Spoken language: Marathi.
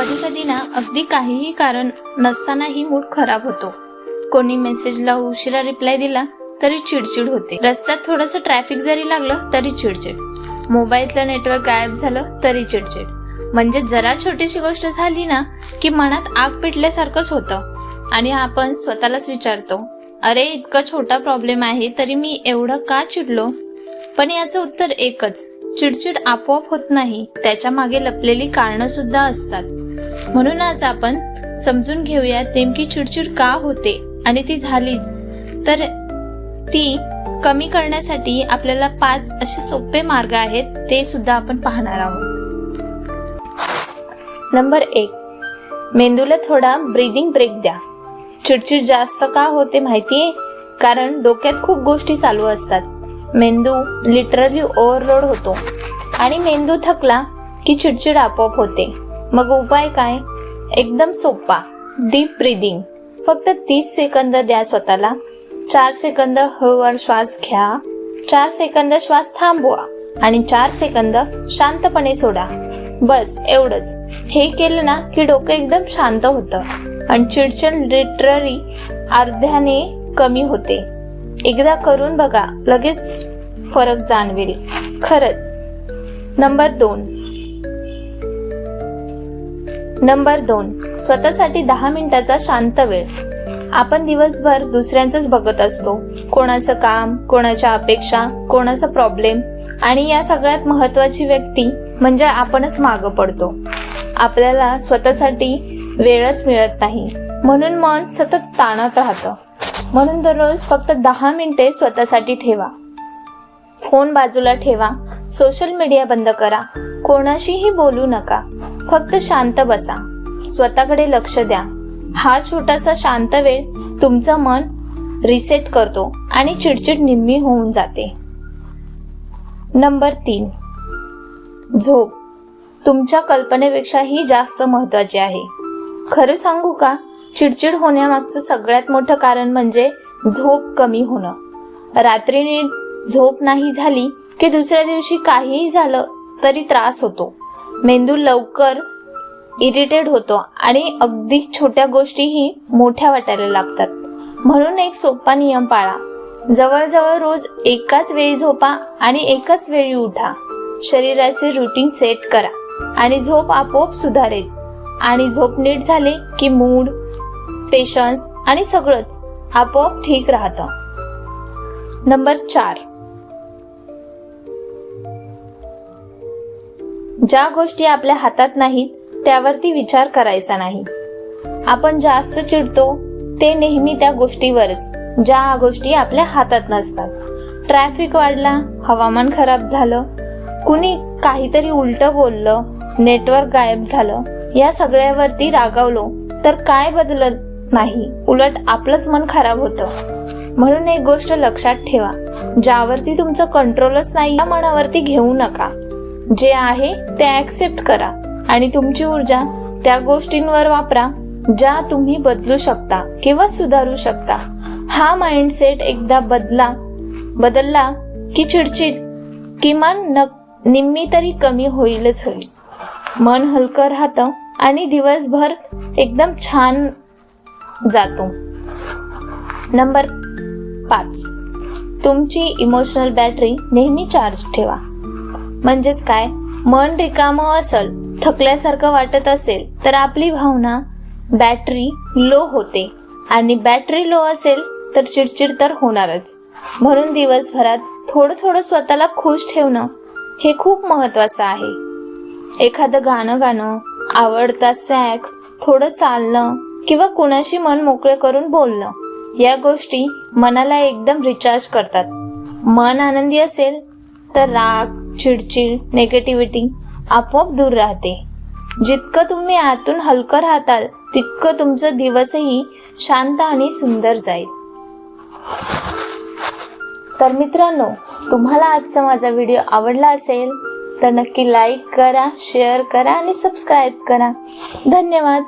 कधी कधी ना अगदी काहीही कारण नसतानाही मूड खराब होतो. कोणी मेसेजला उशिरा रिप्लाय दिला तरी चिडचिड होते. रस्त्यात थोडंसं ट्रॅफिक जरी लागलं तरी चिडचिड. मोबाईलचं नेटवर्क गायब झालं तरी चिडचिड. म्हणजे जरा छोटीशी गोष्ट झाली ना की मनात आग पेटल्यासारखंच होतं आणि आपण स्वतःलाच विचारतो, अरे इतका छोटा प्रॉब्लेम आहे तरी मी एवढं का चिडलो. पण याचं उत्तर एकच, चिडचिड आपोआप होत नाही, त्याच्या मागे लपलेली कारणं सुद्धा असतात. म्हणून आज आपण समजून घेऊयात नेमकी चिडचिड का होते आणि ती झालीच तर ती कमी करण्यासाठी आपल्याला 5 असे सोपे मार्ग आहेत, ते सुद्धा आपण पाहणार आहोत. नंबर 1, मेंदूला थोडा ब्रीदिंग ब्रेक द्या. चिडचिड जास्त का होते माहितीये? कारण डोक्यात खूप गोष्टी चालू असतात. मेंदू लिटरली ओव्हरलोड होतो आणि मेंदू थकला की चिडचिड आपोआप होते. मग उपाय काय? एकदम सोपा, डीप ब्रीदिंग. फक्त 30 सेकंद द्या स्वतःला. 4 सेकंद हळूवार श्वास घ्या, 4 सेकंद श्वास थांबवा आणि 4 सेकंद शांतपणे सोडा. बस एवढंच. हे केलं ना की डोकं एकदम शांत होतं आणि चिडचिड लिटरली अर्ध्याने कमी होते. एकदा करून बघा, लगेच फरक जाणवेल खरंच. नंबर 2, स्वतःसाठी 10 मिनिटाचा शांत वेळ. आपण दिवसभर दुसऱ्यांचंच बघत असतो, कोणाचं काम, कोणाच्या अपेक्षा, कोणाचा प्रॉब्लेम, आणि या सगळ्यात महत्वाची व्यक्ती म्हणजे आपणच मागं पडतो. आपल्याला स्वतःसाठी वेळच मिळत नाही, म्हणून मन सतत ताणत राहतं. म्हणून दररोज फक्त 10 मिनिटे स्वतःसाठी ठेवा. फोन बाजूला ठेवा, सोशल मीडिया बंद करा, कोणाशीही बोलू नका, फक्त शांत बसा, स्वतःकडे लक्ष द्या. हा छोटासा शांत वेळ तुमचं मन रिसेट करतो आणि चिडचिड निम्मी होऊन जाते. नंबर 3, झोप तुमच्या कल्पनेपेक्षाही जास्त महत्वाची आहे. खरं सांगू का, चिडचिड होण्यामागचं सगळ्यात मोठं कारण म्हणजे झोप कमी होणं. रात्री नीट झोप नाही झाली की दुसऱ्या दिवशी काहीही झालं तरी त्रास होतो. मेंदू लवकर इरिटेट होतो आणि अगदी छोट्या गोष्टीही मोठ्या वाटायला लागतात. म्हणून एक सोपा नियम पाळा. जवळजवळ रोज एकाच वेळी झोपा आणि एकाच वेळी उठा. शरीराचे रुटीन सेट करा आणि झोप आपोआप सुधारेल. आणि झोप नीट झाले की मूड, पेशन्स आणि सगळंच आपोआप ठीक राहतं. नंबर 4, ज्या गोष्टी आपल्या हातात नाहीत त्यावरती विचार करायचा नाही. आपण जास्त चिडतो ते नेहमी त्या गोष्टीवरच, ज्या गोष्टी आपल्या हातात नसतात. ट्रॅफिक वाढला, हवामान खराब झालं, कुणी काहीतरी उलटं बोललं, नेटवर्क गायब झालं, या सगळ्यावरती रागावलो तर काय बदलत नाही, उलट आपलंच मन खराब होतं. म्हणून एक गोष्ट लक्षात ठेवा, ज्यावरती तुमचं कंट्रोलच नाही त्या मनावरती घेऊ नका. जे आहे ते ऍक्सेप्ट करा आणि तुमची ऊर्जा त्या गोष्टींवर वापरा ज्या तुम्ही बदलू शकता किंवा सुधारू शकता. हा माइंडसेट एकदा बदलला की चिडचिड किमान निम्मी तरी कमी होईलच होईल. मन हलकं राहतं आणि दिवसभर एकदम छान जातो. नंबर 5, तुमची इमोशनल बॅटरी नेहमी चार्ज ठेवा. म्हणजेच काय, मन रिकामं असेल, थकल्यासारखं वाटत असेल तर आपली भावना बॅटरी लो होते आणि बॅटरी लो असेल तर चिडचिड तर होणारच. म्हणून दिवसभरात थोडं स्वतःला खुश ठेवणं हे खूप महत्वाचं आहे. एखादं गाणं गाणं, आवडता स्नॅक्स, थोडं चालणं किंवा कुणाशी मन मोकळे करून बोलणं, या गोष्टी मनाला एकदम रिचार्ज करतात. मन आनंदी असेल तर राग, चिडचिड, नेगेटिव्हिटी आपोआप दूर राहते. जितकं तुम्ही आतून हलकं राहताल तितकं तुमचं दिवसही शांत आणि सुंदर जाईल. तर मित्रांनो, तुम्हाला आजचा माझा व्हिडिओ आवडला असेल तर नक्की लाईक करा, शेअर करा आणि सबस्क्राईब करा. धन्यवाद.